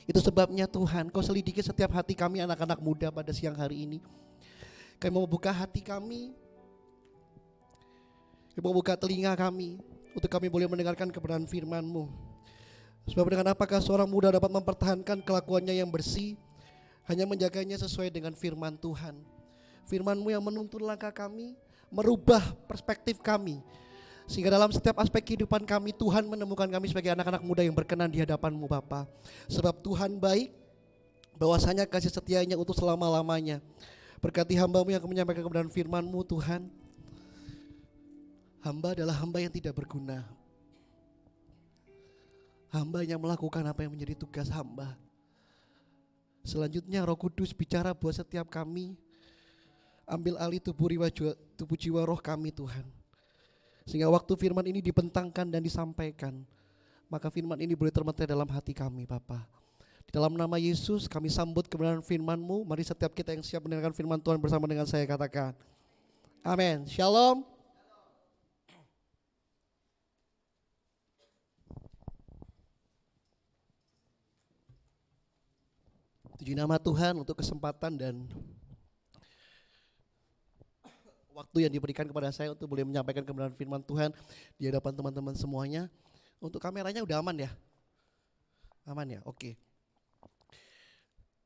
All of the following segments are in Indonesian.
Itu sebabnya Tuhan, Kau selidiki setiap hati kami anak-anak muda pada siang hari ini. Kami mau buka hati kami, kami mau buka telinga kami, untuk kami boleh mendengarkan kebenaran firman-Mu. Sebab dengan apakah seorang muda dapat mempertahankan kelakuannya yang bersih, hanya menjaganya sesuai dengan firman Tuhan. Firman-Mu yang menuntun langkah kami, merubah perspektif kami, sehingga dalam setiap aspek kehidupan kami, Tuhan menemukan kami sebagai anak-anak muda yang berkenan di hadapan-Mu Bapa. Sebab Tuhan baik, bahwasanya kasih setianya untuk selama-lamanya. Berkati hamba-Mu yang akan menyampaikan kebenaran firman-Mu Tuhan. Hamba adalah hamba yang tidak berguna. Hamba yang melakukan apa yang menjadi tugas hamba. Selanjutnya Roh Kudus bicara buat setiap kami. Ambil alih tubuh jiwa roh kami Tuhan. Sehingga waktu firman ini dibentangkan dan disampaikan, maka firman ini boleh termeter dalam hati kami Bapa. Di dalam nama Yesus kami sambut kebenaran firman-Mu. Mari setiap kita yang siap mendengarkan firman Tuhan bersama dengan saya katakan amin. Shalom. Puji nama Tuhan untuk kesempatan dan waktu yang diberikan kepada saya untuk boleh menyampaikan kebenaran firman Tuhan di hadapan teman-teman semuanya. Untuk kameranya udah aman ya? Aman ya? Oke.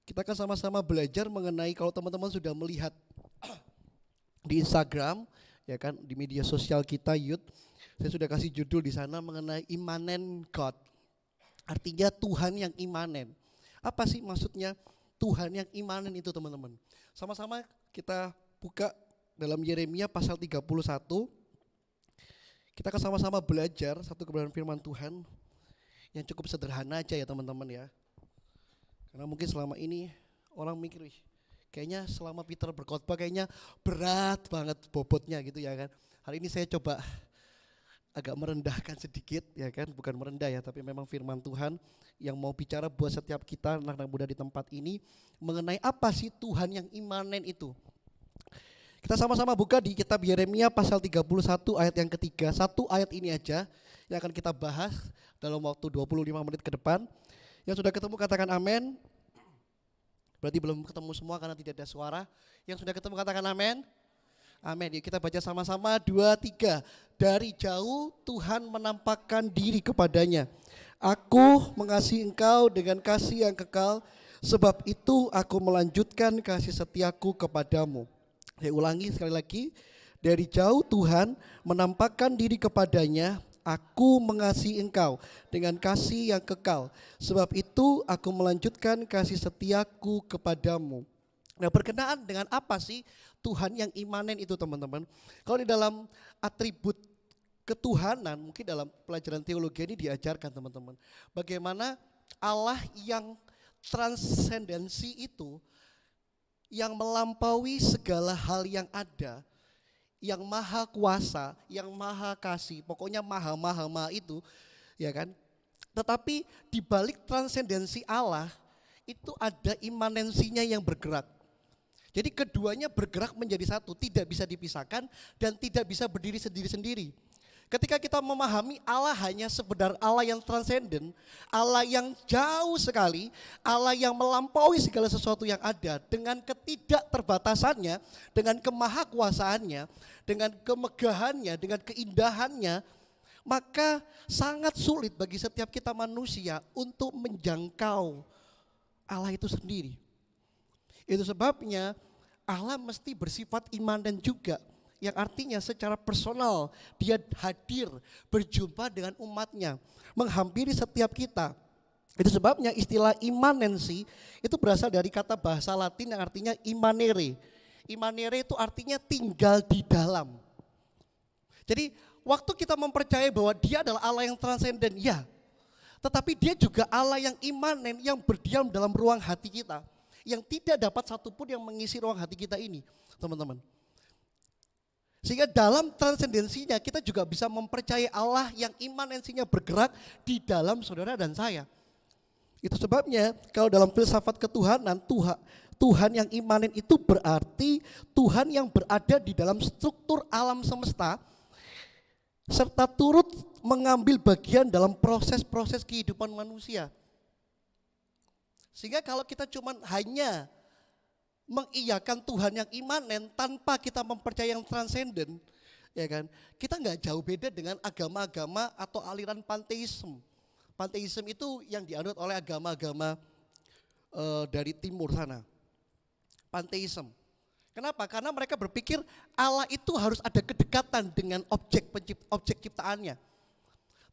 Kita akan sama-sama belajar mengenai, kalau teman-teman sudah melihat di Instagram, ya kan, di media sosial kita Youth, saya sudah kasih judul di sana mengenai immanent God. Artinya Tuhan yang imanen. Apa sih maksudnya Tuhan yang imanen itu teman-teman? Sama-sama kita buka dalam Yeremia pasal 31. Kita akan sama-sama belajar satu kebenaran firman Tuhan yang cukup sederhana aja ya teman-teman ya. Karena mungkin selama ini orang mikir, kayaknya selama Peter berkhotbah kayaknya berat banget bobotnya gitu ya kan. Hari ini saya coba agak merendahkan sedikit ya kan, bukan merendah ya, tapi memang firman Tuhan yang mau bicara buat setiap kita anak-anak muda di tempat ini mengenai apa sih Tuhan yang imanen itu. Kita sama-sama buka di kitab Yeremia pasal 31 ayat yang ketiga. Satu ayat ini aja yang akan kita bahas dalam waktu 25 menit ke depan. Yang sudah ketemu katakan amin. Berarti belum ketemu semua karena tidak ada suara. Yang sudah ketemu katakan amin. Amin. Yuk kita baca sama-sama 2, 3. Dari jauh Tuhan menampakkan diri kepadanya. Aku mengasihi engkau dengan kasih yang kekal. Sebab itu aku melanjutkan kasih setiaku kepadamu. Saya ulangi sekali lagi. Dari jauh Tuhan menampakkan diri kepadanya. Aku mengasihi engkau dengan kasih yang kekal. Sebab itu aku melanjutkan kasih setiaku kepadamu. Nah, berkenaan dengan apa sih Tuhan yang imanen itu teman-teman? Kalau di dalam atribut ketuhanan, mungkin dalam pelajaran teologi ini diajarkan teman-teman. Bagaimana Allah yang transendensi itu, yang melampaui segala hal yang ada, yang maha kuasa, yang maha kasih, pokoknya maha itu, ya kan? Tetapi di balik transendensi Allah itu ada imanensinya yang bergerak. Jadi keduanya bergerak menjadi satu, tidak bisa dipisahkan dan tidak bisa berdiri sendiri-sendiri. Ketika kita memahami Allah hanya sekedar Allah yang transenden, Allah yang jauh sekali, Allah yang melampaui segala sesuatu yang ada dengan ketidakterbatasannya, dengan kemahakuasaannya, dengan kemegahannya, dengan keindahannya, maka sangat sulit bagi setiap kita manusia untuk menjangkau Allah itu sendiri. Itu sebabnya Allah mesti bersifat imanen juga, yang artinya secara personal dia hadir berjumpa dengan umatnya, menghampiri setiap kita. Itu sebabnya istilah imanensi itu berasal dari kata bahasa Latin yang artinya immanere. Immanere itu artinya tinggal di dalam. Jadi waktu kita mempercayai bahwa dia adalah Allah yang transenden, ya, tetapi dia juga Allah yang imanen, yang berdiam dalam ruang hati kita, yang tidak dapat satupun yang mengisi ruang hati kita ini, teman-teman. Sehingga dalam transendensinya kita juga bisa mempercayai Allah yang imanensinya bergerak di dalam saudara dan saya. Itu sebabnya kalau dalam filsafat ketuhanan, Tuhan yang imanen itu berarti Tuhan yang berada di dalam struktur alam semesta, serta turut mengambil bagian dalam proses-proses kehidupan manusia. Sehingga kalau kita cuma hanya mengiyakan Tuhan yang imanen tanpa kita mempercayai yang transenden, ya kan? Kita nggak jauh beda dengan agama-agama atau aliran panteisme. Panteisme itu yang dianut oleh agama-agama dari timur sana. Panteisme. Kenapa? Karena mereka berpikir Allah itu harus ada kedekatan dengan objek ciptaannya.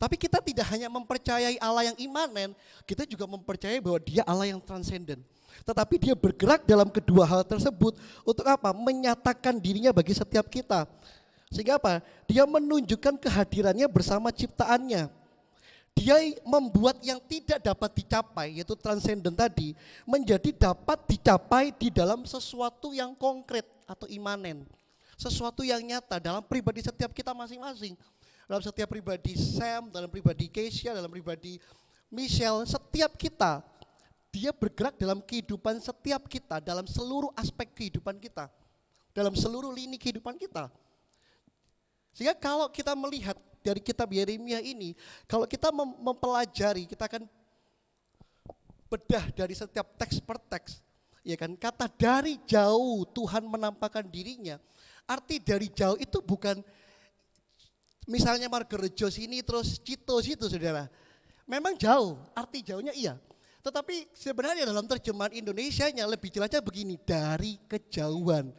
Tapi kita tidak hanya mempercayai Allah yang imanen, kita juga mempercayai bahwa dia Allah yang transenden. Tetapi dia bergerak dalam kedua hal tersebut untuk apa? Menyatakan dirinya bagi setiap kita. Sehingga apa? Dia menunjukkan kehadirannya bersama ciptaannya. Dia membuat yang tidak dapat dicapai, yaitu transenden tadi, menjadi dapat dicapai di dalam sesuatu yang konkret atau imanen. Sesuatu yang nyata dalam pribadi setiap kita masing-masing. Dalam setiap pribadi Sam, dalam pribadi Keisha, dalam pribadi Michelle, setiap kita, dia bergerak dalam kehidupan setiap kita, dalam seluruh aspek kehidupan kita, dalam seluruh lini kehidupan kita. Sehingga kalau kita melihat dari kitab Yeremia ini, kalau kita mempelajari, kita akan bedah dari setiap teks per teks, ya kan? Kata dari jauh Tuhan menampakkan dirinya, arti dari jauh itu bukan misalnya Margorejo sini terus Cito situ, saudara. Memang jauh, arti jauhnya iya. Tetapi sebenarnya dalam terjemahan Indonesianya lebih jelasnya begini, dari kejauhan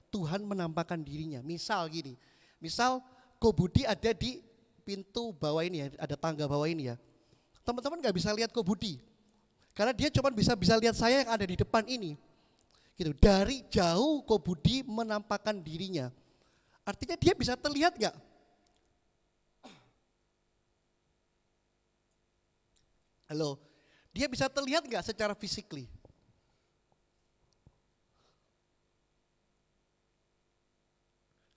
Tuhan menampakkan dirinya. Misal gini, misal Kobudi ada di pintu bawah ini ya, ada tangga bawah ini ya. Teman-teman gak bisa lihat Kobudi, karena dia cuma bisa lihat saya yang ada di depan ini. Gitu. Dari jauh Kobudi menampakkan dirinya. Artinya dia bisa terlihat gak? Halo, dia bisa terlihat nggak secara physically?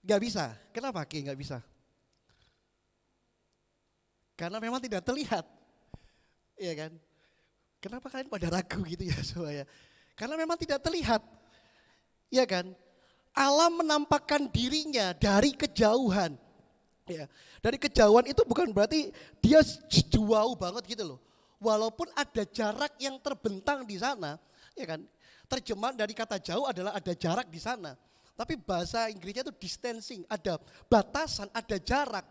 Nggak bisa. Kenapa Ki nggak bisa? Karena memang tidak terlihat, iya kan? Kenapa kalian pada ragu gitu ya supaya? Karena memang tidak terlihat, iya kan? Allah menampakkan dirinya dari kejauhan. Ya, dari kejauhan itu bukan berarti dia jauh banget gitu loh. Walaupun ada jarak yang terbentang di sana, ya kan? Terjemahan dari kata jauh adalah ada jarak di sana. Tapi bahasa Inggrisnya itu distancing, ada batasan, ada jarak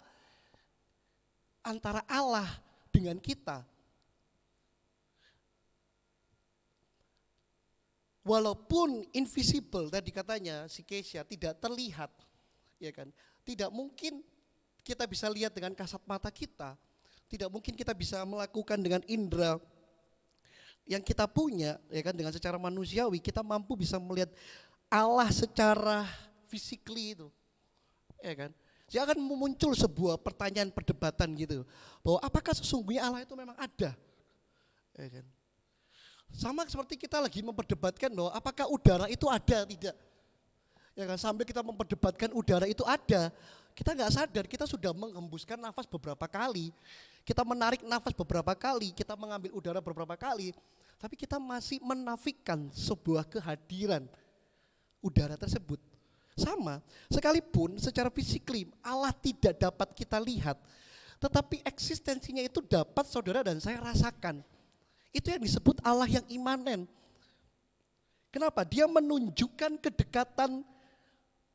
antara Allah dengan kita. Walaupun invisible tadi katanya si Keisha tidak terlihat, ya kan? Tidak mungkin kita bisa lihat dengan kasat mata kita. Tidak mungkin kita bisa melakukan dengan indera yang kita punya, ya kan, dengan secara manusiawi kita mampu bisa melihat Allah secara physically itu, ya kan. Jadi akan muncul sebuah pertanyaan perdebatan gitu, bahwa apakah sesungguhnya Allah itu memang ada, ya kan. Sama seperti kita lagi memperdebatkan bahwa apakah udara itu ada tidak, ya kan. Sambil kita memperdebatkan udara itu ada, kita nggak sadar kita sudah menghembuskan nafas beberapa kali. Kita menarik nafas beberapa kali, kita mengambil udara beberapa kali, tapi kita masih menafikan sebuah kehadiran udara tersebut. Sama, sekalipun secara fisikly Allah tidak dapat kita lihat, tetapi eksistensinya itu dapat saudara dan saya rasakan. Itu yang disebut Allah yang imanen. Kenapa? Dia menunjukkan kedekatan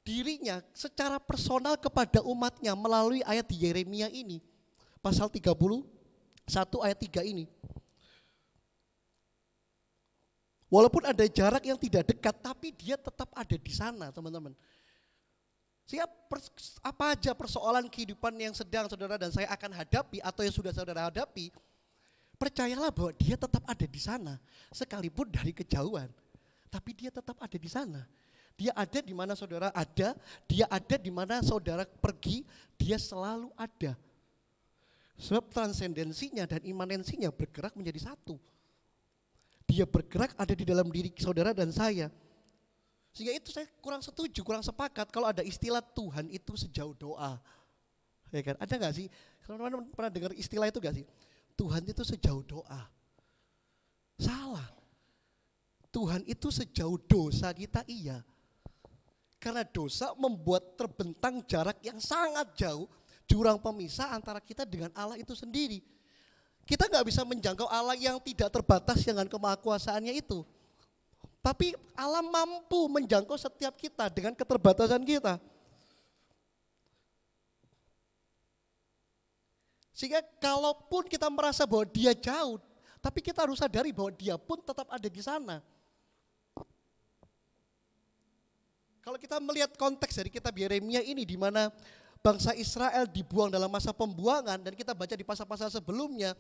dirinya secara personal kepada umatnya melalui ayat di Yeremia ini. Pasal 31 ayat 3 ini. Walaupun ada jarak yang tidak dekat, tapi dia tetap ada di sana, teman-teman. Sehingga apa aja persoalan kehidupan yang sedang saudara dan saya akan hadapi atau yang sudah saudara hadapi, percayalah bahwa dia tetap ada di sana, sekalipun dari kejauhan. Tapi dia tetap ada di sana. Dia ada di mana saudara ada, dia ada di mana saudara pergi, dia selalu ada. Sebab transendensinya dan imanensinya bergerak menjadi satu. Dia bergerak ada di dalam diri saudara dan saya. Sehingga itu saya kurang setuju, kurang sepakat kalau ada istilah Tuhan itu sejauh doa. Ya kan? Ada gak sih? Teman-teman pernah dengar istilah itu gak sih? Tuhan itu sejauh doa. Salah. Tuhan itu sejauh dosa kita iya. Karena dosa membuat terbentang jarak yang sangat jauh, jurang pemisah antara kita dengan Allah itu sendiri. Kita nggak bisa menjangkau Allah yang tidak terbatas dengan kemahakuasaannya itu. Tapi Allah mampu menjangkau setiap kita dengan keterbatasan kita. Sehingga kalaupun kita merasa bahwa dia jauh, tapi kita harus sadari bahwa dia pun tetap ada di sana. Kalau kita melihat konteks dari kitab Yeremia ini di mana bangsa Israel dibuang dalam masa pembuangan, dan kita baca di pasal-pasal sebelumnya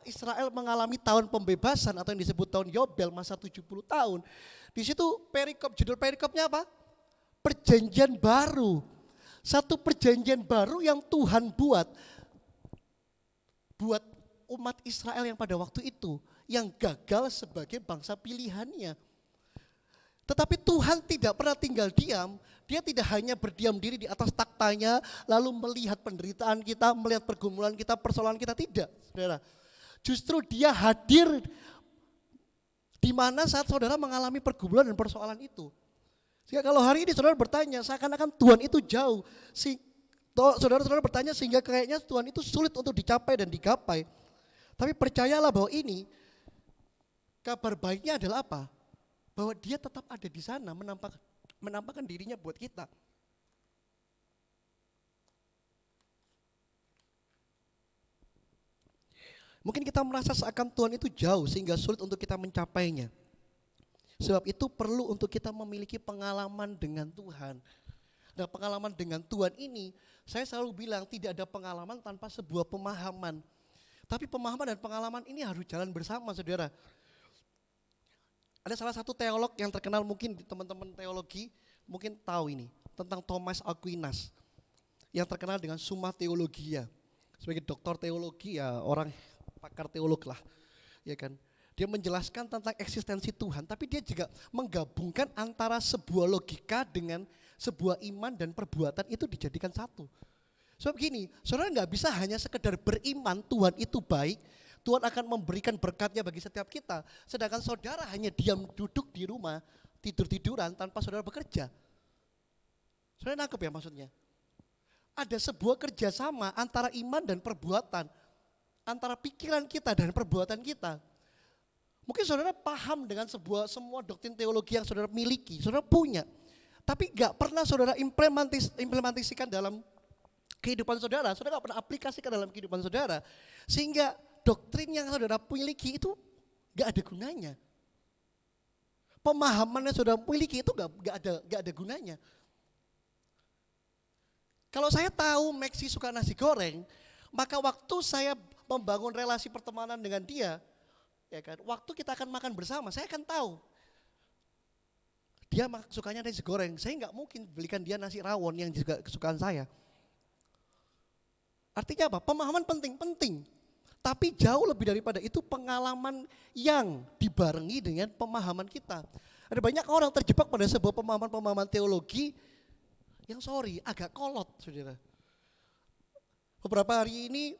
Israel mengalami tahun pembebasan atau yang disebut tahun Yobel, masa 70 tahun. Di situ judul perikopnya apa? Perjanjian baru. Satu perjanjian baru yang Tuhan buat umat Israel yang pada waktu itu yang gagal sebagai bangsa pilihannya. Tetapi Tuhan tidak pernah tinggal diam. Dia tidak hanya berdiam diri di atas taktanya lalu melihat penderitaan kita, melihat pergumulan kita, persoalan kita, tidak, saudara. Justru dia hadir di mana saat saudara mengalami pergumulan dan persoalan itu. Sehingga kalau hari ini saudara bertanya seakan-akan Tuhan itu jauh. Saudara-saudara bertanya sehingga kayaknya Tuhan itu sulit untuk dicapai dan digapai. Tapi percayalah bahwa ini kabar baiknya adalah apa? Bahwa dia tetap ada di sana menampakkan dirinya buat kita. Mungkin kita merasa seakan Tuhan itu jauh sehingga sulit untuk kita mencapainya. Sebab itu perlu untuk kita memiliki pengalaman dengan Tuhan. Nah, pengalaman dengan Tuhan ini, saya selalu bilang tidak ada pengalaman tanpa sebuah pemahaman. Tapi pemahaman dan pengalaman ini harus jalan bersama, saudara. Ada salah satu teolog yang terkenal, mungkin teman-teman teologi mungkin tahu ini, tentang Thomas Aquinas, yang terkenal dengan Summa Theologia. Sebagai doktor teologi, ya orang pakar teolog lah, ya kan. Dia menjelaskan tentang eksistensi Tuhan, tapi dia juga menggabungkan antara sebuah logika dengan sebuah iman dan perbuatan itu dijadikan satu. Sebab gini, saudara nggak bisa hanya sekedar beriman Tuhan itu baik, Tuhan akan memberikan berkatnya bagi setiap kita. Sedangkan saudara hanya diam duduk di rumah, tidur-tiduran tanpa saudara bekerja. Saudara nangkep ya maksudnya? Ada sebuah kerjasama antara iman dan perbuatan, antara pikiran kita dan perbuatan kita. Mungkin saudara paham dengan semua doktrin teologi yang saudara miliki, saudara punya. Tapi gak pernah saudara implementasikan dalam kehidupan saudara gak pernah aplikasikan dalam kehidupan saudara. Sehingga doktrin yang saudara miliki itu gak ada gunanya. Pemahaman yang saudara miliki itu gak ada gunanya. Kalau saya tahu Maxi suka nasi goreng, maka waktu saya membangun relasi pertemanan dengan dia, ya kan, waktu kita akan makan bersama, saya akan tahu dia sukanya nasi goreng. Saya nggak mungkin belikan dia nasi rawon yang juga kesukaan saya. Artinya apa? Pemahaman penting. Tapi jauh lebih daripada itu pengalaman yang dibarengi dengan pemahaman kita. Ada banyak orang terjebak pada sebuah pemahaman teologi yang agak kolot, saudara. Beberapa hari ini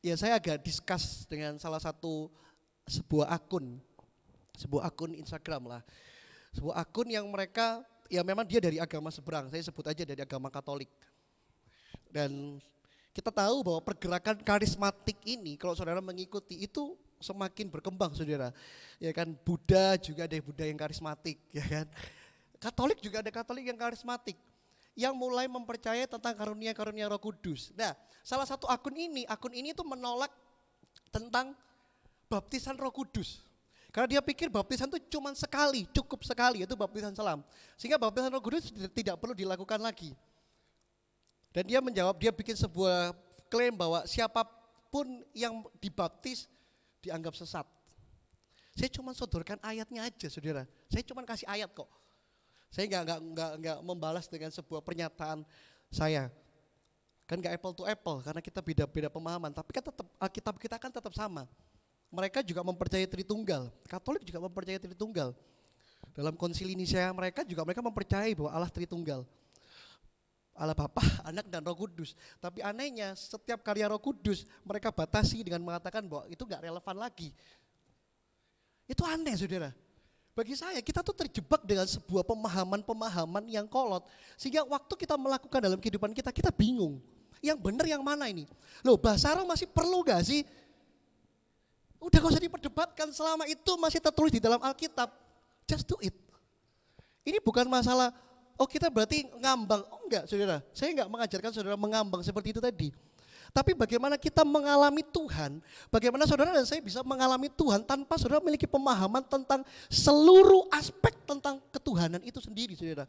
ya saya agak discuss dengan salah satu sebuah akun Instagram lah. Sebuah akun yang mereka, ya memang dia dari agama seberang, saya sebut aja dari agama Katolik. Dan kita tahu bahwa pergerakan karismatik ini kalau saudara mengikuti itu semakin berkembang, saudara. Ya kan, Buddha juga ada Buddha yang karismatik, ya kan. Katolik juga ada Katolik yang karismatik, yang mulai mempercayai tentang karunia-karunia Roh Kudus. Nah, salah satu akun ini itu menolak tentang baptisan Roh Kudus. Karena dia pikir baptisan itu cuma sekali, cukup sekali, itu baptisan selam. Sehingga baptisan Roh Kudus tidak perlu dilakukan lagi. Dan dia menjawab, dia bikin sebuah klaim bahwa siapapun yang dibaptis dianggap sesat. Saya cuma sodorkan ayatnya aja, saudara. Saya cuma kasih ayat kok. Saya nggak membalas dengan sebuah pernyataan saya. Kan nggak apple to apple karena kita beda pemahaman. Tapi kan tetap Alkitab kita kan tetap sama. Mereka juga mempercayai Tritunggal. Katolik juga mempercayai Tritunggal. Dalam konsili Nisea mereka mempercayai bahwa Allah Tritunggal. Allah Bapa, Anak dan Roh Kudus. Tapi anehnya setiap karya Roh Kudus mereka batasi dengan mengatakan bahwa itu gak relevan lagi. Itu aneh, saudara. Bagi saya kita tuh terjebak dengan sebuah pemahaman yang kolot. Sehingga waktu kita melakukan dalam kehidupan kita bingung. Yang benar yang mana ini? Loh, bahasa roh masih perlu gak sih? Udah gak usah diperdebatkan, selama itu masih tertulis di dalam Alkitab. Just do it. Ini bukan masalah, oh kita berarti ngambang. Oh enggak saudara, saya enggak mengajarkan saudara mengambang seperti itu tadi. Tapi bagaimana kita mengalami Tuhan, bagaimana saudara dan saya bisa mengalami Tuhan tanpa saudara memiliki pemahaman tentang seluruh aspek tentang ketuhanan itu sendiri saudara.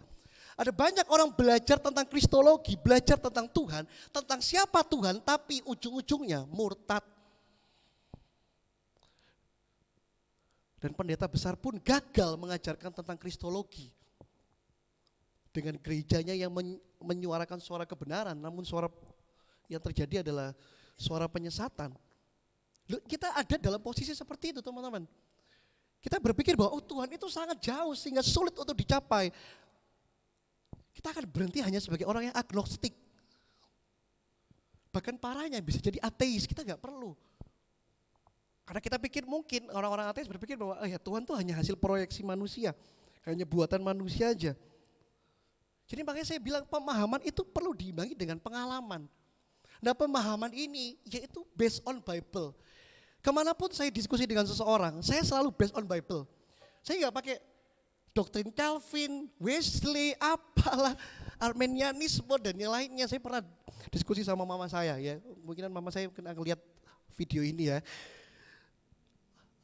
Ada banyak orang belajar tentang kristologi, belajar tentang Tuhan, tentang siapa Tuhan, tapi ujung-ujungnya murtad. Dan pendeta besar pun gagal mengajarkan tentang kristologi. Dengan gerejanya yang menyuarakan suara kebenaran, namun suara yang terjadi adalah suara penyesatan. Kita ada dalam posisi seperti itu teman-teman. Kita berpikir bahwa Tuhan itu sangat jauh sehingga sulit untuk dicapai. Kita akan berhenti hanya sebagai orang yang agnostik. Bahkan parahnya bisa jadi ateis, kita gak perlu. Karena kita pikir mungkin orang-orang ateis berpikir bahwa ya Tuhan itu hanya hasil proyeksi manusia. Hanya buatan manusia aja. Jadi makanya saya bilang pemahaman itu perlu diimbangi dengan pengalaman. Nah pemahaman ini yaitu based on Bible. Kemanapun saya diskusi dengan seseorang, saya selalu based on Bible. Saya gak pakai doktrin Calvin, Wesley, apalah, Armenianisme dan yang lainnya. Saya pernah diskusi sama mama saya ya. Mungkin mama saya akan lihat video ini ya.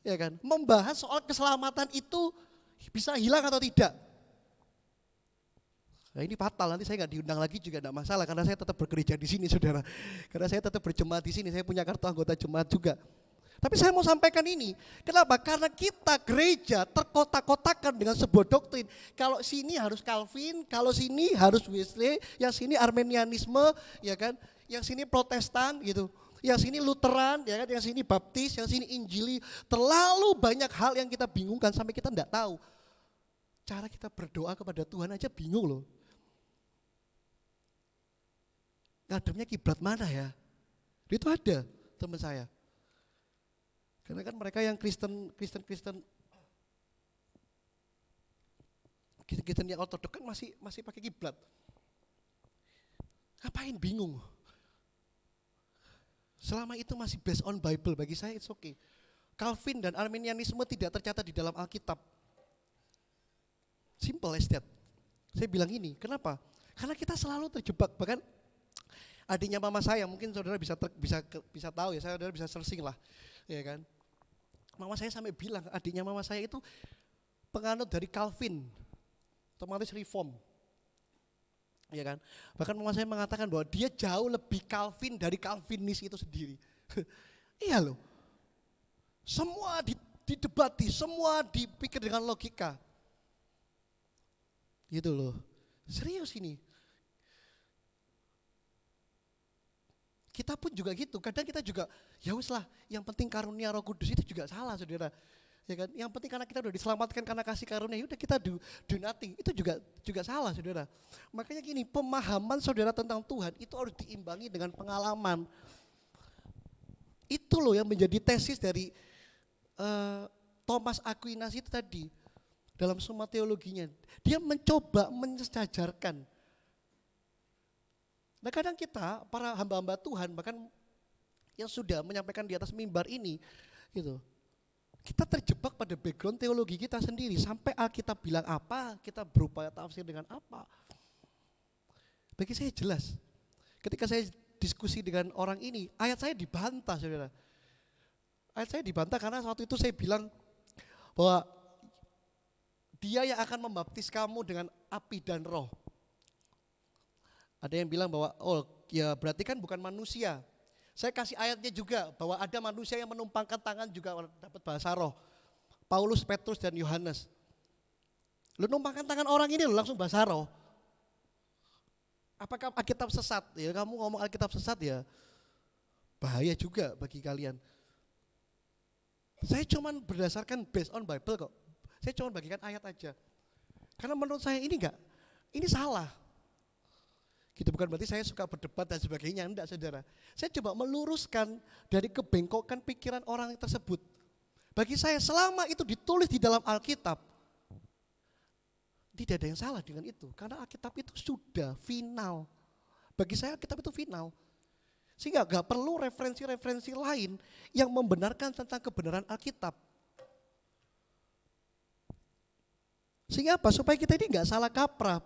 Ya kan, membahas soal keselamatan itu bisa hilang atau tidak. Nah ini fatal, nanti saya nggak diundang lagi juga tidak masalah karena saya tetap bekerja di sini saudara. Karena saya tetap berjemaat di sini, saya punya kartu anggota jemaat juga. Tapi saya mau sampaikan ini, kenapa? Karena kita gereja terkotak-kotakan dengan sebuah doktrin. Kalau sini harus Calvin, kalau sini harus Wesley, yang sini Armenianisme, ya kan? Yang sini Protestan gitu. Yang sini Lutheran, ya kan? Yang sini Baptis, yang sini Injili. Terlalu banyak hal yang kita bingungkan sampai kita enggak tahu. Cara kita berdoa kepada Tuhan aja bingung loh. Ngademnya kiblat mana ya? Itu ada teman saya. Karena kan mereka yang Kristen yang ortodok kan masih pakai kiblat. Ngapain bingung? Selama itu masih based on Bible, bagi saya it's okay. Calvin dan Arminianisme tidak tercatat di dalam Alkitab. Simple as that. Saya bilang ini, kenapa? Karena kita selalu terjebak, bahkan adiknya mama saya, mungkin saudara bisa tahu ya, saudara bisa searching lah, ya kan. Mama saya sampai bilang, adiknya mama saya itu penganut dari Calvin, otomatis reform. Ya kan? Bahkan mama saya mengatakan bahwa dia jauh lebih Calvin dari Calvinis itu sendiri. Iya loh. Semua didebati, semua dipikir dengan logika. Gitu loh. Serius ini. Kita pun juga gitu, kadang kita juga ya wis lah, yang penting karunia Roh Kudus itu juga salah saudara. Ya kan? Yang penting karena kita udah diselamatkan karena kasih karunia, udah kita do nothing, itu juga salah saudara. Makanya gini, pemahaman saudara tentang Tuhan itu harus diimbangi dengan pengalaman. Itu loh yang menjadi tesis dari Thomas Aquinas itu tadi dalam Summa Teologinya. Dia mencoba mensejajarkan. Nah kadang kita, para hamba-hamba Tuhan, bahkan yang sudah menyampaikan di atas mimbar ini, gitu, kita terjebak pada background teologi kita sendiri. Sampai Alkitab bilang apa, kita berupaya tafsir dengan apa. Bagi saya jelas, ketika saya diskusi dengan orang ini, ayat saya dibantah saudara. Ayat saya dibantah karena waktu itu saya bilang bahwa dia yang akan membaptis kamu dengan api dan roh. Ada yang bilang bahwa oh ya berarti kan bukan manusia. Saya kasih ayatnya juga bahwa ada manusia yang menumpangkan tangan juga dapat bahasa roh. Paulus, Petrus dan Yohanes. Lu numpangkan tangan orang ini lu langsung bahasa roh. Apakah Alkitab sesat? Ya kamu ngomong Alkitab sesat ya bahaya juga bagi kalian. Saya cuman berdasarkan based on Bible kok. Saya cuma bagikan ayat aja. Karena menurut saya ini salah. Gitu bukan berarti saya suka berdebat dan sebagainya, enggak saudara. Saya coba meluruskan dari kebengkokan pikiran orang tersebut. Bagi saya selama itu ditulis di dalam Alkitab, tidak ada yang salah dengan itu. Karena Alkitab itu sudah final. Bagi saya Alkitab itu final. Sehingga gak perlu referensi-referensi lain yang membenarkan tentang kebenaran Alkitab. Sehingga apa? Supaya kita ini gak salah kaprah.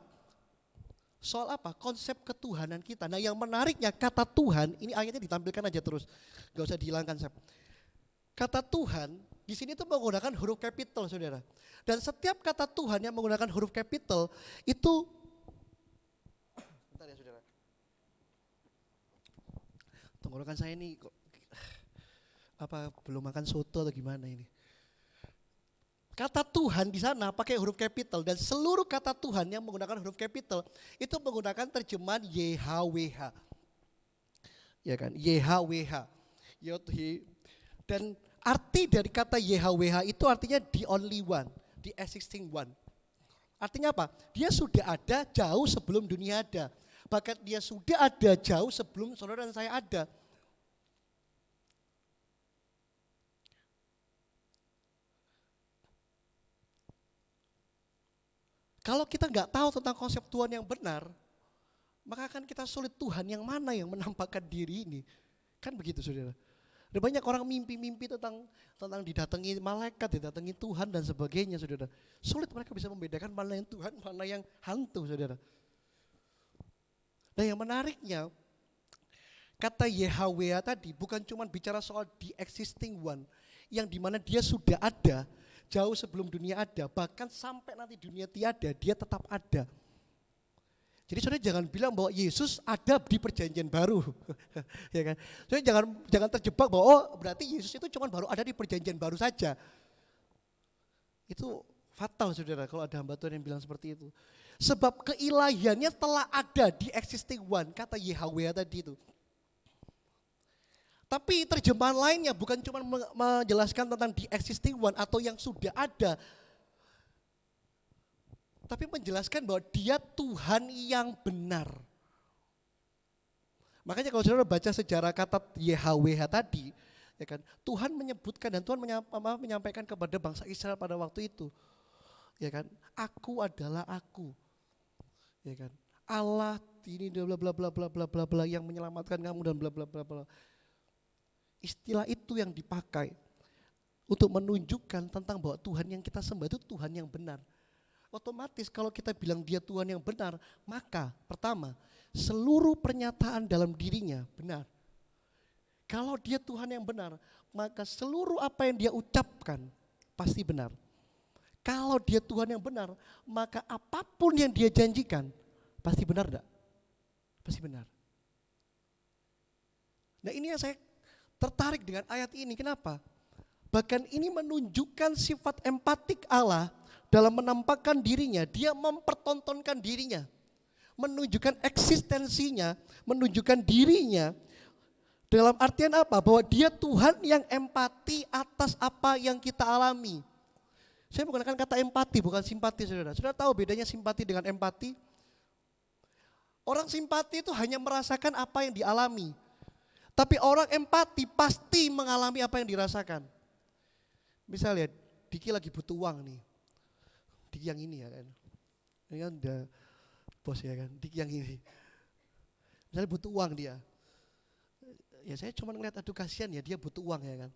Soal apa? Konsep ketuhanan kita. Nah yang menariknya kata Tuhan, ini ayatnya ditampilkan aja terus. Gak usah dihilangkan, Sep. Kata Tuhan di sini tuh menggunakan huruf capital, saudara. Dan setiap kata Tuhan yang menggunakan huruf capital itu, bentar ya saudara. Tenggorokan saya ini kok apa belum makan soto atau gimana ini? Kata Tuhan di sana pakai huruf capital dan seluruh kata Tuhan yang menggunakan huruf capital itu menggunakan terjemahan YHWH. Ya kan? YHWH. Dan arti dari kata YHWH itu artinya the only one, the existing one. Artinya apa? Dia sudah ada jauh sebelum dunia ada. Bahkan dia sudah ada jauh sebelum saudara dan saya ada. Kalau kita nggak tahu tentang konsep Tuhan yang benar, maka akan kita sulit Tuhan yang mana yang menampakkan diri ini. Kan begitu saudara. Ada banyak orang mimpi-mimpi tentang didatangi malaikat, didatangi Tuhan dan sebagainya saudara. Sulit mereka bisa membedakan mana yang Tuhan, mana yang hantu saudara. Nah yang menariknya, kata YHWH tadi bukan cuma bicara soal the existing one, yang dimana dia sudah ada, jauh sebelum dunia ada, bahkan sampai nanti dunia tiada, dia tetap ada. Jadi saudara jangan bilang bahwa Yesus ada di perjanjian baru, ya kan? Saudara jangan terjebak bahwa oh berarti Yesus itu cuma baru ada di perjanjian baru saja. Itu fatal saudara kalau ada hamba Tuhan yang bilang seperti itu. Sebab keilahiannya telah ada di existing one, kata YHWH tadi itu. Tapi terjemahan lainnya bukan cuma menjelaskan tentang the existing one atau yang sudah ada, tapi menjelaskan bahwa dia Tuhan yang benar. Makanya kalau saudara baca sejarah kata YHWH tadi, ya kan, Tuhan menyebutkan dan Tuhan menyampaikan kepada bangsa Israel pada waktu itu, ya kan, aku adalah aku, ya kan, Allah ini bla bla bla bla bla bla bla yang menyelamatkan kamu dan bla bla bla bla. Istilah itu yang dipakai untuk menunjukkan tentang bahwa Tuhan yang kita sembah itu Tuhan yang benar. Otomatis kalau kita bilang dia Tuhan yang benar, maka pertama, seluruh pernyataan dalam dirinya benar. Kalau dia Tuhan yang benar, maka seluruh apa yang dia ucapkan pasti benar. Kalau dia Tuhan yang benar, maka apapun yang dia janjikan pasti benar enggak? Pasti benar. Nah ini yang saya tertarik dengan ayat ini, kenapa? Bahkan ini menunjukkan sifat empatik Allah dalam menampakkan dirinya, dia mempertontonkan dirinya, menunjukkan eksistensinya, menunjukkan dirinya dalam artian apa? Bahwa dia Tuhan yang empati atas apa yang kita alami. Saya menggunakan kata empati bukan simpati saudara. Saudara tahu bedanya simpati dengan empati? Orang simpati itu hanya merasakan apa yang dialami. Tapi orang empati pasti mengalami apa yang dirasakan. Misalnya Diki lagi butuh uang nih. Diki yang ini ya kan. Ini kan udah bos ya kan. Diki yang ini. Misalnya butuh uang dia. Ya saya cuma ngeliat aduh kasihan ya dia butuh uang ya kan.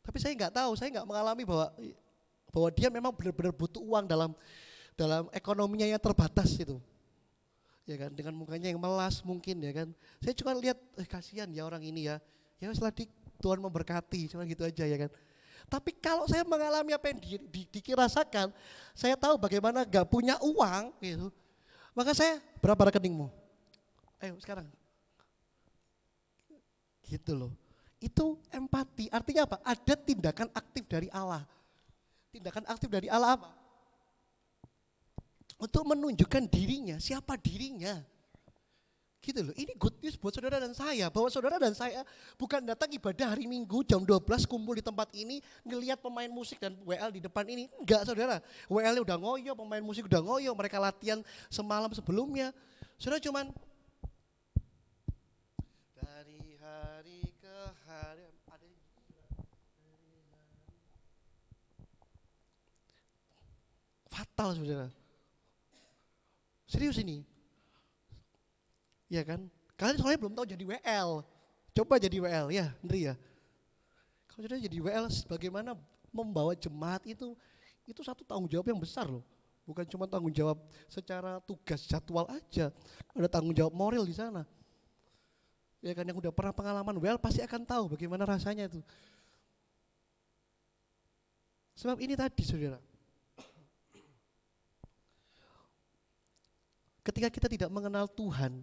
Tapi saya nggak tahu, saya nggak mengalami bahwa dia memang benar-benar butuh uang dalam ekonominya yang terbatas itu. Ya kan, dengan mukanya yang melas mungkin ya kan. Saya cuma lihat kasihan ya orang ini ya. Ya setelah Tuhan memberkati, cuma gitu aja ya kan. Tapi kalau saya mengalami apa yang dirasakan, saya tahu bagaimana gak punya uang gitu. Maka saya, berapa rekeningmu? Ayo sekarang. Gitu loh. Itu empati, artinya apa? Ada tindakan aktif dari Allah. Tindakan aktif dari Allah apa? Untuk menunjukkan dirinya, siapa dirinya. Gitu loh, ini good news buat saudara dan saya, bahwa saudara dan saya bukan datang ibadah hari Minggu jam 12 kumpul di tempat ini, ngelihat pemain musik dan WL di depan ini. Enggak saudara, WL udah ngoyo, pemain musik udah ngoyo, mereka latihan semalam sebelumnya. Saudara cuman dari hari ke hari, fatal saudara. Serius ini. Ya kan? Kalian soalnya belum tahu jadi WL. Coba jadi WL ya, Ndri ya. Kalau sudah jadi WL, bagaimana membawa jemaat itu satu tanggung jawab yang besar loh. Bukan cuma tanggung jawab secara tugas jadwal aja, ada tanggung jawab moral di sana. Ya kan, yang udah pernah pengalaman WL pasti akan tahu bagaimana rasanya itu. Sebab ini tadi saudara, ketika kita tidak mengenal Tuhan,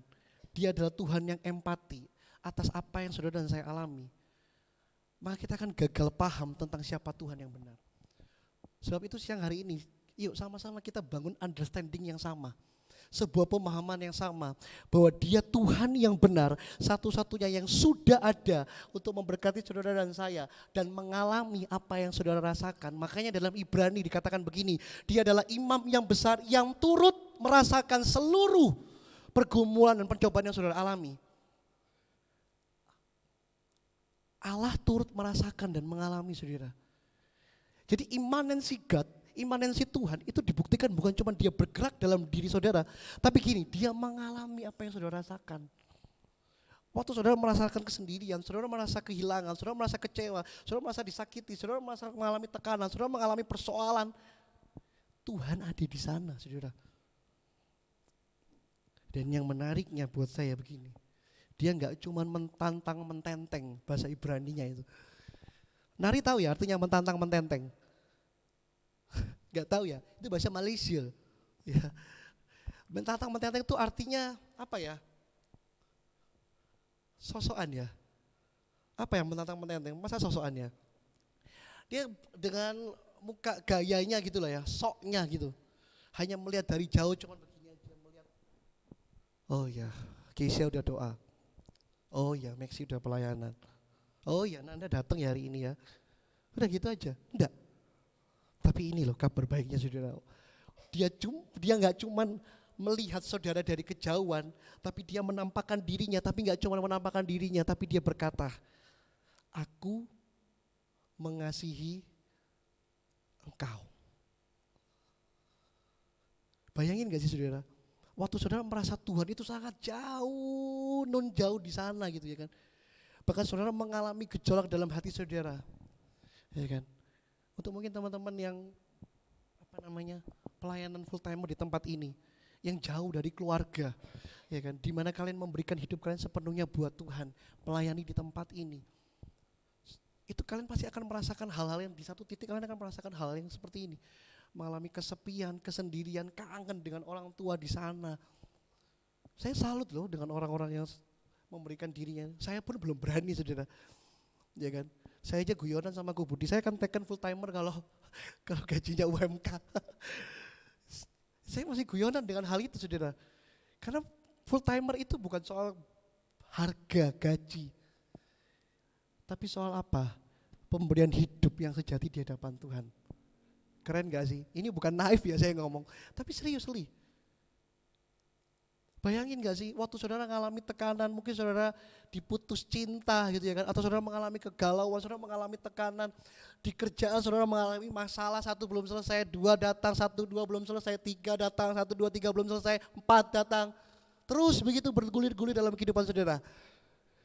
Dia adalah Tuhan yang empati atas apa yang saudara dan saya alami, maka kita akan gagal paham tentang siapa Tuhan yang benar. Sebab itu siang hari ini, yuk sama-sama kita bangun understanding yang sama, sebuah pemahaman yang sama, bahwa Dia Tuhan yang benar, satu-satunya yang sudah ada untuk memberkati saudara dan saya dan mengalami apa yang saudara rasakan. Makanya dalam Ibrani dikatakan begini, Dia adalah imam yang besar yang turut merasakan seluruh pergumulan dan pencobaan yang saudara alami. Allah turut merasakan dan mengalami saudara. Jadi imanensi God, imanensi Tuhan itu dibuktikan bukan cuma Dia bergerak dalam diri saudara, tapi gini, Dia mengalami apa yang saudara rasakan. Waktu saudara merasakan kesendirian, saudara merasa kehilangan, saudara merasa kecewa, saudara merasa disakiti, saudara merasa mengalami tekanan, saudara mengalami persoalan, Tuhan ada di sana saudara. Dan yang menariknya buat saya begini, Dia nggak cuma mentantang mententeng, bahasa Ibraninya itu. Nari tahu ya artinya mentantang mententeng? Gak tahu ya, itu bahasa Malaysia. Ya. Mentantang mententeng itu artinya apa ya? Sosokan ya. Apa yang mentantang mententeng? Masa sosokan ya? Dia dengan muka gayanya gitu lah ya, soknya gitu. Hanya melihat dari jauh cuma begini aja melihat. Oh ya, Keisha udah doa. Oh ya, Maxi udah pelayanan. Oh ya, Anda datang ya hari ini ya. Udah gitu aja. Enggak. Tapi ini loh kabar baiknya saudara. Dia nggak cuman melihat saudara dari kejauhan, tapi Dia menampakkan dirinya. Tapi nggak cuma menampakkan dirinya, tapi Dia berkata, Aku mengasihi engkau. Bayangin gak sih saudara? Waktu saudara merasa Tuhan itu sangat jauh, non jauh di sana gitu ya kan. Bahkan saudara mengalami gejolak dalam hati saudara. Ya kan? Untuk mungkin teman-teman yang pelayanan full timer di tempat ini, yang jauh dari keluarga, ya kan, di mana kalian memberikan hidup kalian sepenuhnya buat Tuhan, melayani di tempat ini, itu kalian pasti akan merasakan hal-hal yang di satu titik kalian akan merasakan hal yang seperti ini, mengalami kesepian, kesendirian, kangen dengan orang tua di sana. Saya salut loh dengan orang-orang yang memberikan dirinya. Saya pun belum berani saudara, ya kan. Saya aja guyonan sama Ko Budi, saya akan tekan full timer kalau gajinya UMK. Saya masih guyonan dengan hal itu saudara. Karena full timer itu bukan soal harga gaji, tapi soal apa? Pemberian hidup yang sejati di hadapan Tuhan. Keren gak sih? Ini bukan naif ya saya ngomong, tapi serius li. Bayangin gak sih waktu saudara mengalami tekanan, mungkin saudara diputus cinta gitu ya kan, atau saudara mengalami kegalauan, saudara mengalami tekanan di kerjaan, saudara mengalami masalah, 1 belum selesai, 2 datang, 1 2 belum selesai, 3 datang, 1 2 3 belum selesai, 4 datang, terus begitu bergulir-gulir dalam kehidupan saudara.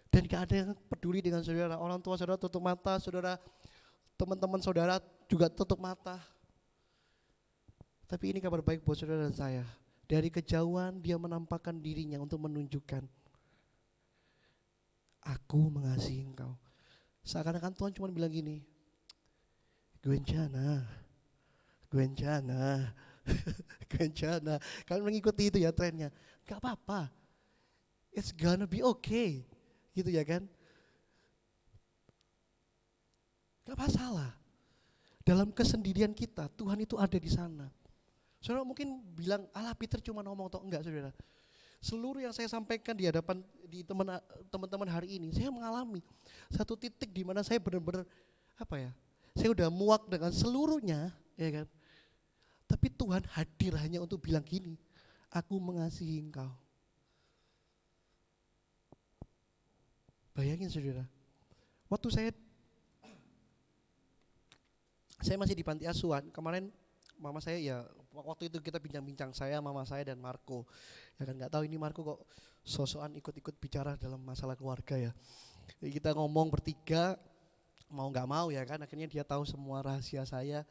Dan gak ada yang peduli dengan saudara, orang tua saudara tutup mata, saudara, teman-teman saudara juga tutup mata. Tapi ini kabar baik buat saudara dan saya. Dari kejauhan Dia menampakkan dirinya untuk menunjukkan, Aku mengasihi engkau. Seakan-akan Tuhan cuma bilang gini, Gwencana, Gwencana, Gwencana. Kalian mengikuti itu ya trennya. Gak apa-apa, it's gonna be okay. Gitu ya kan. Gak masalah. Dalam kesendirian kita, Tuhan itu ada di sana. Saudara mungkin bilang, alah Peter cuma ngomong atau enggak saudara. Seluruh yang saya sampaikan di hadapan di teman-teman hari ini, saya mengalami satu titik di mana saya benar-benar saya udah muak dengan seluruhnya, ya kan. Tapi Tuhan hadir hanya untuk bilang gini, Aku mengasihi engkau. Bayangin saudara, waktu saya masih di panti asuhan, kemarin mama saya ya, waktu itu kita bincang-bincang, saya, mama saya dan Marco. Ya kan, nggak tahu ini Marco kok sosokan ikut-ikut bicara dalam masalah keluarga ya. Jadi kita ngomong bertiga, mau nggak mau ya kan, akhirnya dia tahu semua rahasia saya.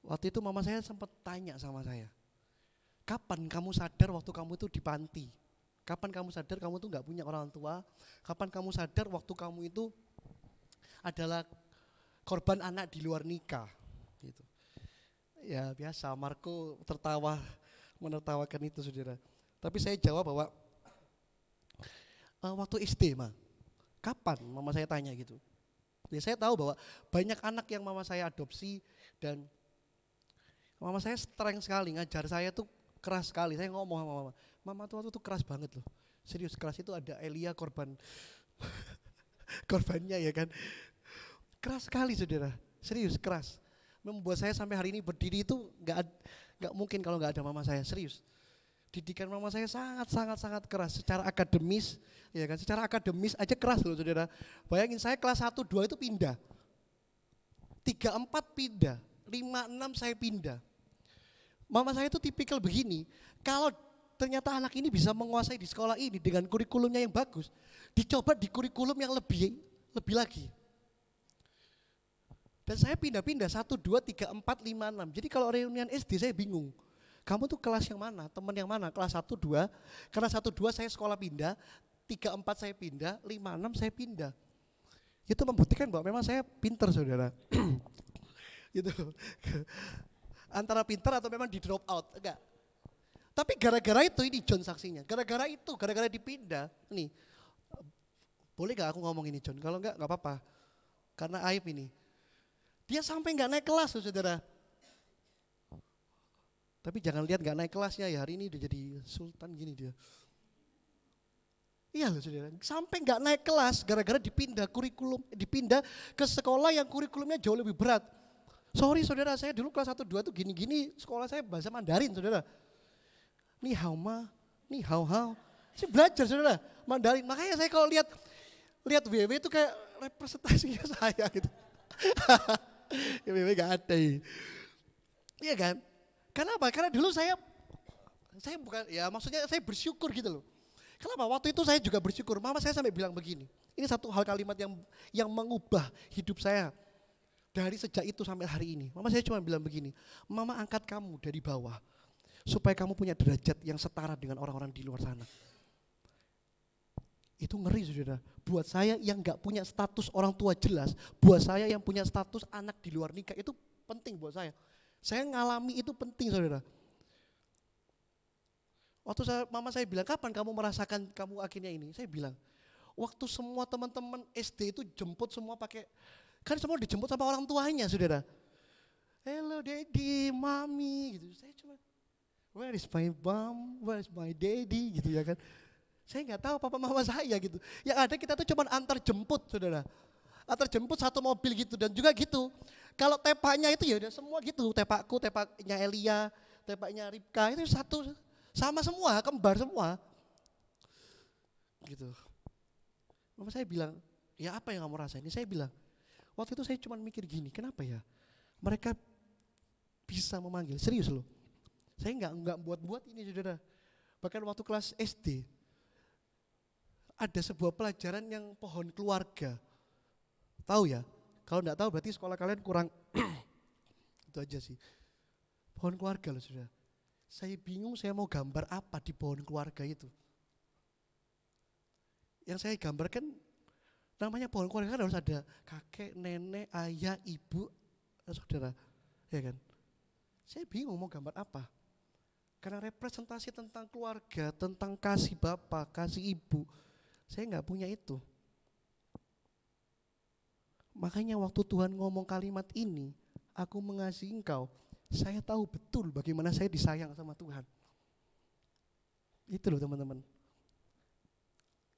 Waktu itu mama saya sempat tanya sama saya, kapan kamu sadar waktu kamu itu di panti? Kapan kamu sadar kamu tuh nggak punya orang tua? Kapan kamu sadar waktu kamu itu adalah korban anak di luar nikah? Gitu. Ya biasa, Marco tertawa, menertawakan itu saudara. Tapi saya jawab bahwa waktu SD mah. Kapan? Mama saya tanya gitu. Ya saya tahu bahwa banyak anak yang mama saya adopsi dan mama saya strength sekali, ngajar saya tuh keras sekali. Saya ngomong sama mama, mama tuh waktu itu keras banget loh. Serius keras, itu ada Elia korban korbannya ya kan. Keras sekali saudara, serius keras. Membuat saya sampai hari ini berdiri itu nggak mungkin kalau nggak ada mama saya, serius. Didikan mama saya sangat keras secara akademis, ya kan? Secara akademis aja keras loh saudara. Bayangin saya kelas 1, 2 itu pindah. 3, 4 pindah, 5, 6 saya pindah. Mama saya itu tipikal begini, kalau ternyata anak ini bisa menguasai di sekolah ini dengan kurikulumnya yang bagus, dicoba di kurikulum yang lebih lagi. Dan saya pindah-pindah 1, 2, 3, 4, 5, 6. Jadi kalau reunian SD saya bingung. Kamu tuh kelas yang mana? Teman yang mana? Kelas 1, 2. Karena 1, 2 saya sekolah pindah, 3, 4 saya pindah, 5, 6 saya pindah. Itu membuktikan bahwa memang saya pinter saudara. Gitu. Antara pinter atau memang di drop out, enggak. Tapi gara-gara itu, ini John saksinya, gara-gara dipindah, nih, boleh gak aku ngomong ini John? Kalau enggak apa-apa, karena aib ini. Dia sampai gak naik kelas loh saudara. Tapi jangan lihat gak naik kelasnya ya, hari ini udah jadi sultan gini dia. Iya loh saudara, sampai gak naik kelas gara-gara dipindah kurikulum, dipindah ke sekolah yang kurikulumnya jauh lebih berat. Sorry saudara, saya dulu kelas 1, 2 tuh gini-gini, sekolah saya bahasa Mandarin saudara. Ni hao ma, ni hao hao. Saya belajar saudara, Mandarin. Makanya saya kalau lihat WW itu kayak representasinya saya gitu. Ya WW gak ada. Iya kan? Kenapa? Karena dulu saya bukan, ya maksudnya saya bersyukur gitu loh. Kenapa? Waktu itu saya juga bersyukur. Mama saya sampai bilang begini. Ini satu hal kalimat yang mengubah hidup saya. Dari sejak itu sampai hari ini. Mama saya cuma bilang begini. Mama angkat kamu dari bawah. Supaya kamu punya derajat yang setara dengan orang-orang di luar sana. Itu ngeri saudara. Buat saya yang gak punya status orang tua jelas, buat saya yang punya status anak di luar nikah, itu penting buat saya. Saya ngalami itu penting saudara. Waktu mama saya bilang, kapan kamu merasakan kamu akhirnya ini? Saya bilang, waktu semua teman-teman SD itu jemput semua pakai, kan semua dijemput sama orang tuanya saudara. Hello daddy, mami gitu. Saya cuma, where is my mom, where is my daddy gitu ya kan. Saya nggak tahu papa mama saya gitu. Yang ada kita tuh cuma antar jemput saudara. Antar jemput satu mobil gitu dan juga gitu. Kalau tepaknya itu ya udah semua gitu. Tepakku, tepaknya Elia, tepaknya Ripka itu satu. Sama semua, kembar semua. Gitu. Mama saya bilang, ya apa yang kamu rasain? Saya bilang, waktu itu saya cuma mikir gini, kenapa ya mereka bisa memanggil, serius loh. Saya nggak buat-buat ini saudara. Bahkan waktu kelas SD, ada sebuah pelajaran yang pohon keluarga. Tahu ya? Kalau enggak tahu berarti sekolah kalian kurang itu aja sih. Pohon keluarga loh saudara. Saya bingung saya mau gambar apa di pohon keluarga itu. Yang saya gambarkan namanya pohon keluarga kan harus ada kakek, nenek, ayah, ibu, saudara. Ya kan? Saya bingung mau gambar apa. Karena representasi tentang keluarga, tentang kasih bapak, kasih ibu, saya nggak punya itu. Makanya waktu Tuhan ngomong kalimat ini, aku mengasihi engkau, saya tahu betul bagaimana saya disayang sama Tuhan. Itu loh teman-teman.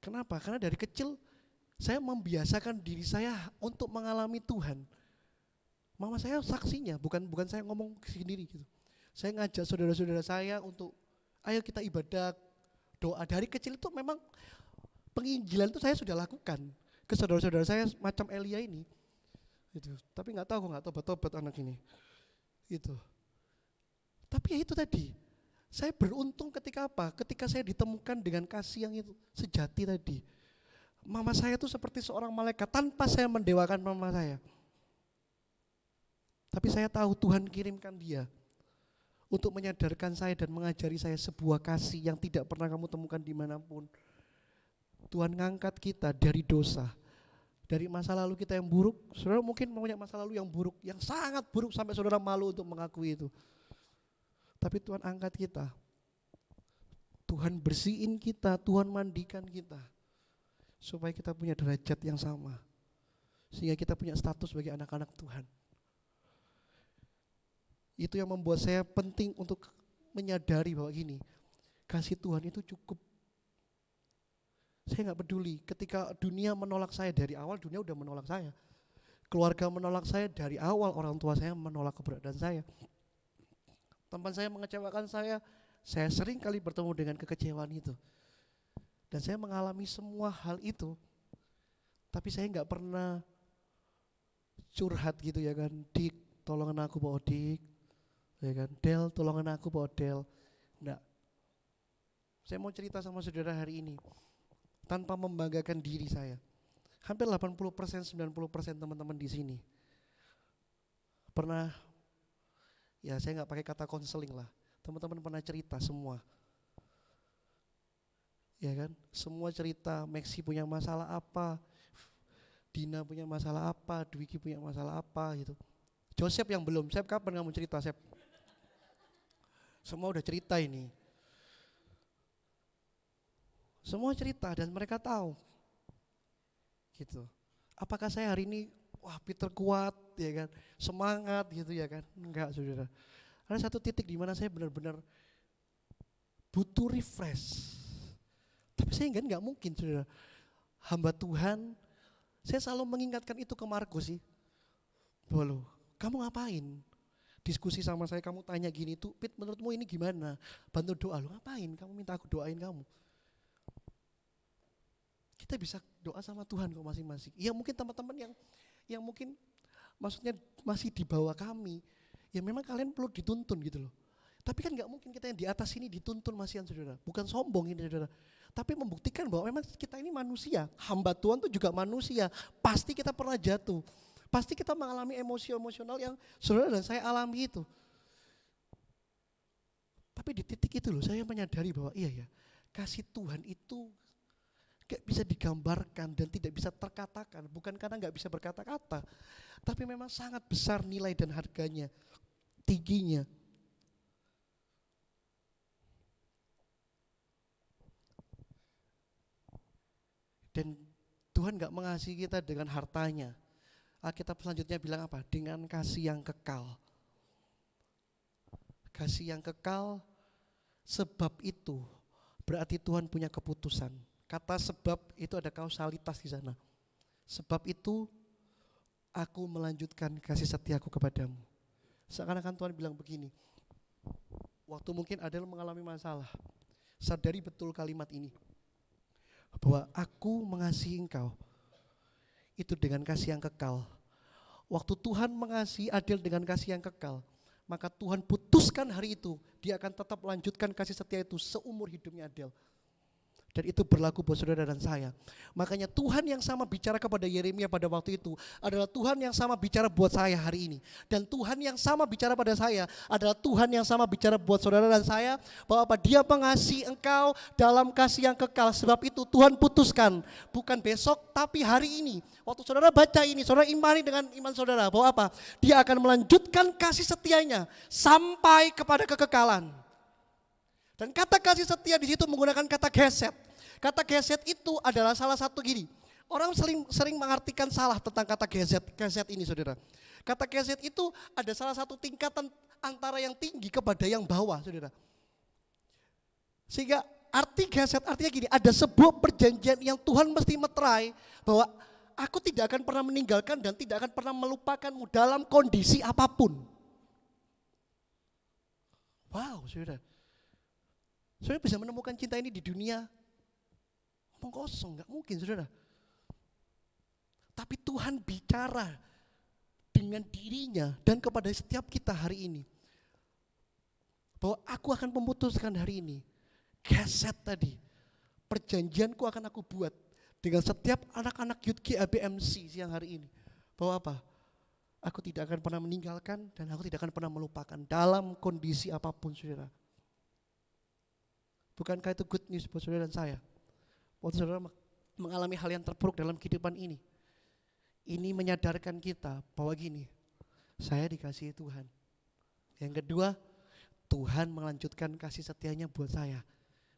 Kenapa? Karena dari kecil saya membiasakan diri saya untuk mengalami Tuhan. Mama saya saksinya, bukan saya ngomong sendiri gitu. Saya ngajak saudara-saudara saya untuk ayo kita ibadah, doa. Dari kecil itu memang penginjilan itu saya sudah lakukan ke saudara-saudara saya macam Elia ini. Gitu. Tapi nggak tahu, nggak tobat-tobat anak ini. Itu. Tapi ya itu tadi. Saya beruntung ketika apa? Ketika saya ditemukan dengan kasih yang itu sejati tadi. Mama saya tuh seperti seorang malaikat tanpa saya mendewakan mama saya. Tapi saya tahu Tuhan kirimkan dia untuk menyadarkan saya dan mengajari saya sebuah kasih yang tidak pernah kamu temukan dimanapun. Tuhan ngangkat kita dari dosa, dari masa lalu kita yang buruk. Saudara mungkin punya masa lalu yang buruk, yang sangat buruk sampai saudara malu untuk mengakui itu. Tapi Tuhan angkat kita, Tuhan bersihin kita, Tuhan mandikan kita, supaya kita punya derajat yang sama, sehingga kita punya status sebagai anak-anak Tuhan. Itu yang membuat saya penting untuk menyadari bahwa gini, kasih Tuhan itu cukup. Saya gak peduli, ketika dunia menolak saya dari awal, dunia udah menolak saya. Keluarga menolak saya dari awal, orang tua saya menolak keberadaan saya. Teman saya mengecewakan saya sering kali bertemu dengan kekecewaan itu. Dan saya mengalami semua hal itu, tapi saya gak pernah curhat gitu ya kan, Dik tolongin aku Pak Odik, ya kan, Del tolongin aku Pak Del. Enggak. Saya mau cerita sama saudara hari ini tanpa membanggakan diri saya. Hampir 80%, 90% teman-teman di sini pernah, ya saya nggak pakai kata konseling lah, teman-teman pernah cerita semua, ya kan? Semua cerita, Maxi punya masalah apa, Dina punya masalah apa, Dwiki punya masalah apa gitu. Joseph yang belum, Sep kapan kamu cerita Sep? Semua udah cerita ini. Semua cerita dan mereka tahu. Gitu. Apakah saya hari ini wah Peter kuat ya kan, semangat gitu ya kan? Enggak saudara. Ada satu titik di mana saya benar-benar butuh refresh. Tapi saya enggak mungkin saudara. Hamba Tuhan, saya selalu mengingatkan itu ke Markus sih. Loh, kamu ngapain? Diskusi sama saya, kamu tanya gini tuh, Pit menurutmu ini gimana? Bantu doa, lu ngapain? Kamu minta aku doain kamu. Kita bisa doa sama Tuhan kok masing-masing. Ya mungkin teman-teman yang mungkin maksudnya masih di bawah kami, ya memang kalian perlu dituntun gitu loh. Tapi kan gak mungkin kita yang di atas ini dituntun masihan saudara. Bukan sombong ini saudara. Tapi membuktikan bahwa memang kita ini manusia. Hamba Tuhan tuh juga manusia. Pasti kita pernah jatuh. Pasti kita mengalami emosional yang saudara dan saya alami itu. Tapi di titik itu loh saya menyadari bahwa iya ya, kasih Tuhan itu gak bisa digambarkan dan tidak bisa terkatakan. Bukan karena gak bisa berkata-kata, tapi memang sangat besar nilai dan harganya, tingginya. Dan Tuhan gak mengasihi kita dengan hartanya. Alkitab selanjutnya bilang apa? Dengan kasih yang kekal. Kasih yang kekal, sebab itu berarti Tuhan punya keputusan. Kata sebab itu ada kausalitas di sana. Sebab itu aku melanjutkan kasih setiaku kepadamu. Seakan-akan Tuhan bilang begini, waktu mungkin Adel mengalami masalah, sadari betul kalimat ini, bahwa aku mengasihi engkau itu dengan kasih yang kekal. Waktu Tuhan mengasihi Adel dengan kasih yang kekal, maka Tuhan putuskan hari itu dia akan tetap melanjutkan kasih setia itu seumur hidupnya Adel. Dan itu berlaku buat saudara dan saya. Makanya Tuhan yang sama bicara kepada Yeremia pada waktu itu adalah Tuhan yang sama bicara buat saya hari ini. Dan Tuhan yang sama bicara pada saya adalah Tuhan yang sama bicara buat saudara dan saya, bahwa apa? Dia mengasihi engkau dalam kasih yang kekal. Sebab itu Tuhan putuskan, bukan besok tapi hari ini. Waktu saudara baca ini, saudara imani dengan iman saudara bahwa apa? Dia akan melanjutkan kasih setianya sampai kepada kekekalan. Dan kata kasih setia di situ menggunakan kata geset. Kata geset itu adalah salah satu gini. Orang sering mengartikan salah tentang kata geset. Geset ini saudara. Kata geset itu ada salah satu tingkatan antara yang tinggi kepada yang bawah saudara. Sehingga arti geset artinya gini. Ada sebuah perjanjian yang Tuhan mesti meterai bahwa aku tidak akan pernah meninggalkan dan tidak akan pernah melupakanmu dalam kondisi apapun. Wow saudara. Saudara bisa menemukan cinta ini di dunia omong kosong, gak mungkin saudara. Tapi Tuhan bicara dengan dirinya dan kepada setiap kita hari ini. Bahwa aku akan memutuskan hari ini. Geset tadi, perjanjianku akan aku buat. dengan setiap anak-anak Youth GABMC siang hari ini. Bahwa apa? Aku tidak akan pernah meninggalkan dan aku tidak akan pernah melupakan dalam kondisi apapun, saudara. Bukankah itu good news buat saudara dan saya? Waktu saudara mengalami hal yang terpuruk dalam kehidupan ini menyadarkan kita bahwa gini, saya dikasihi Tuhan. Yang kedua, Tuhan melanjutkan kasih setianya buat saya.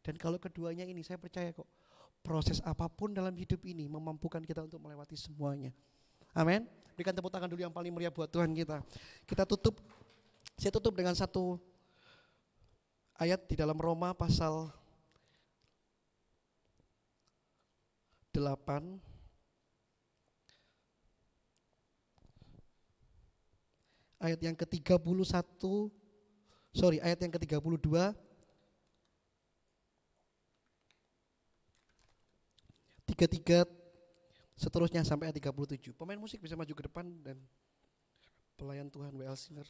Dan kalau keduanya ini saya percaya kok, proses apapun dalam hidup ini memampukan kita untuk melewati semuanya. Amin. Berikan tepuk tangan dulu yang paling meriah buat Tuhan kita. Saya tutup dengan satu ayat di dalam Roma pasal 8 ayat yang ke-31, ayat yang ke-32, 33 seterusnya sampai ayat 37. Pemain musik bisa maju ke depan dan pelayan Tuhan WL Singer.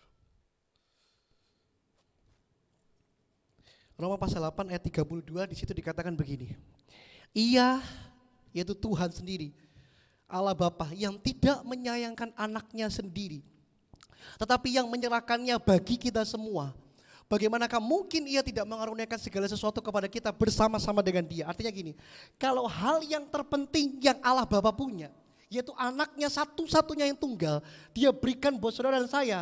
Roma pasal 8 ayat 32, di situ dikatakan begini. Ia, yaitu Tuhan sendiri, Allah Bapa yang tidak menyayangkan anaknya sendiri, tetapi yang menyerahkannya bagi kita semua. Bagaimanakah mungkin ia tidak mengaruniakan segala sesuatu kepada kita bersama-sama dengan dia? Artinya gini, kalau hal yang terpenting yang Allah Bapa punya, yaitu anaknya satu-satunya yang tunggal, dia berikan buat saudara dan saya.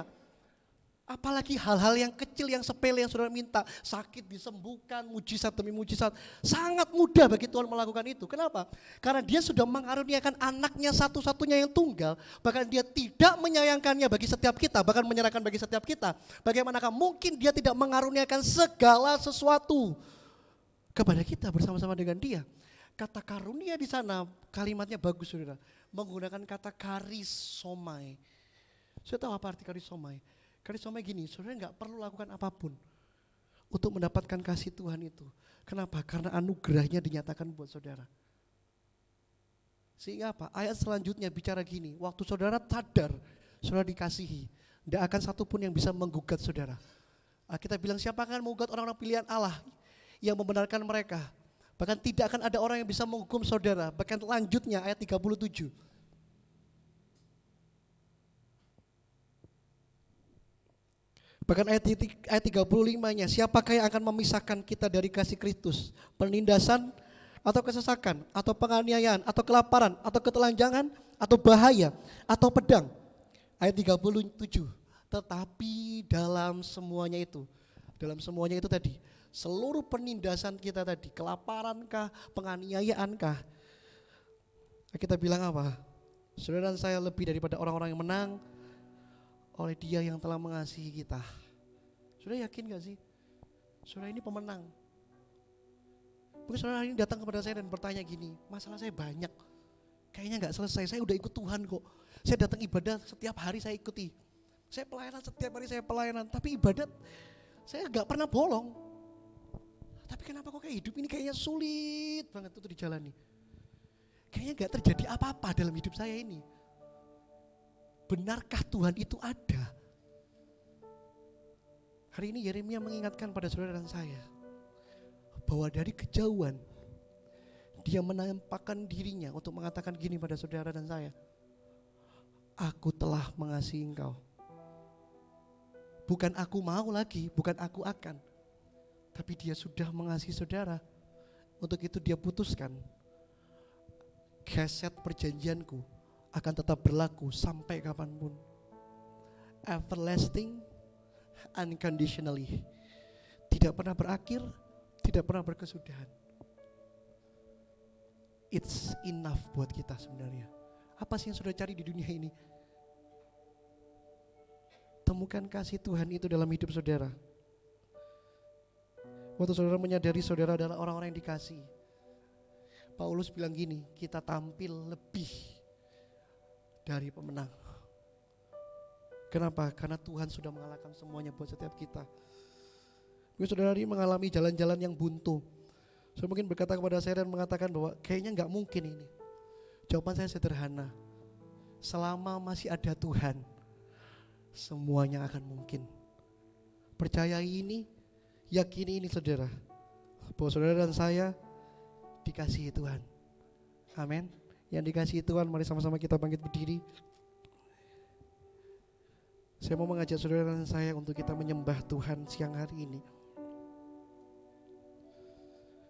Apalagi hal-hal yang kecil, yang sepele yang saudara minta, sakit disembuhkan, mujizat demi mujizat, sangat mudah bagi Tuhan melakukan itu. Kenapa? Karena dia sudah mengaruniakan anaknya satu-satunya yang tunggal, bahkan dia tidak menyayangkannya bagi setiap kita, bahkan menyerahkan bagi setiap kita. Bagaimanakah mungkin dia tidak mengaruniakan segala sesuatu kepada kita bersama-sama dengan dia? Kata karunia di sana kalimatnya bagus, saudara, menggunakan kata karisomai. Saya tahu apa arti karisomai? Karisomai gini, saudara gak perlu lakukan apapun untuk mendapatkan kasih Tuhan itu. Kenapa? Karena anugerahnya dinyatakan buat saudara. Sehingga apa? Ayat selanjutnya bicara gini, waktu saudara sadar, saudara dikasihi, tidak akan satupun yang bisa menggugat saudara. Kita bilang siapa akan menggugat orang-orang pilihan Allah yang membenarkan mereka. Bahkan tidak akan ada orang yang bisa menghukum saudara. Bahkan lanjutnya ayat 37. Bahkan ayat 35-nya, siapakah yang akan memisahkan kita dari kasih Kristus? Penindasan atau kesesakan, atau penganiayaan, atau kelaparan, atau ketelanjangan, atau bahaya, atau pedang. Ayat 37. Tetapi dalam semuanya itu tadi, seluruh penindasan kita tadi, kelaparankah, penganiayaankah, kita bilang apa? Saudara dan saya lebih daripada orang-orang yang menang oleh Dia yang telah mengasihi kita. Saudara yakin gak sih? Saudara ini pemenang. Mungkin saudara hari ini datang kepada saya dan bertanya gini, masalah saya banyak, kayaknya gak selesai, saya udah ikut Tuhan kok. Saya datang ibadah setiap hari saya ikuti. Saya pelayanan setiap hari saya pelayanan, tapi ibadat saya gak pernah bolong. Tapi kenapa kok kayak hidup ini kayaknya sulit banget untuk dijalani. Kayaknya gak terjadi apa-apa dalam hidup saya ini. Benarkah Tuhan itu ada? Hari ini Yeremia mengingatkan pada saudara dan saya bahwa dari kejauhan dia menampakkan dirinya untuk mengatakan gini pada saudara dan saya, aku telah mengasihi engkau. Bukan aku mau lagi, bukan aku akan, tapi dia sudah mengasihi saudara. Untuk itu dia putuskan, keset perjanjianku akan tetap berlaku sampai kapanpun. Everlasting, unconditionally. Tidak pernah berakhir, tidak pernah berkesudahan. It's enough buat kita sebenarnya. Apa sih yang sudah cari di dunia ini? Temukan kasih Tuhan itu dalam hidup saudara. Waktu saudara menyadari saudara adalah orang-orang yang dikasih, Paulus bilang gini, kita tampil lebih dari pemenang. Kenapa? Karena Tuhan sudah mengalahkan semuanya buat setiap kita. Mungkin saudara ini mengalami jalan-jalan yang buntu. Saya mungkin berkata kepada saya dan mengatakan bahwa kayaknya gak mungkin ini. Jawaban saya sederhana. Selama masih ada Tuhan, semuanya akan mungkin. Percayai ini, yakini ini saudara, bahwa saudara dan saya dikasihi Tuhan. Amin. Yang dikasihi Tuhan, mari sama-sama kita bangkit berdiri. Saya mau mengajak saudara dan saya untuk kita menyembah Tuhan siang hari ini.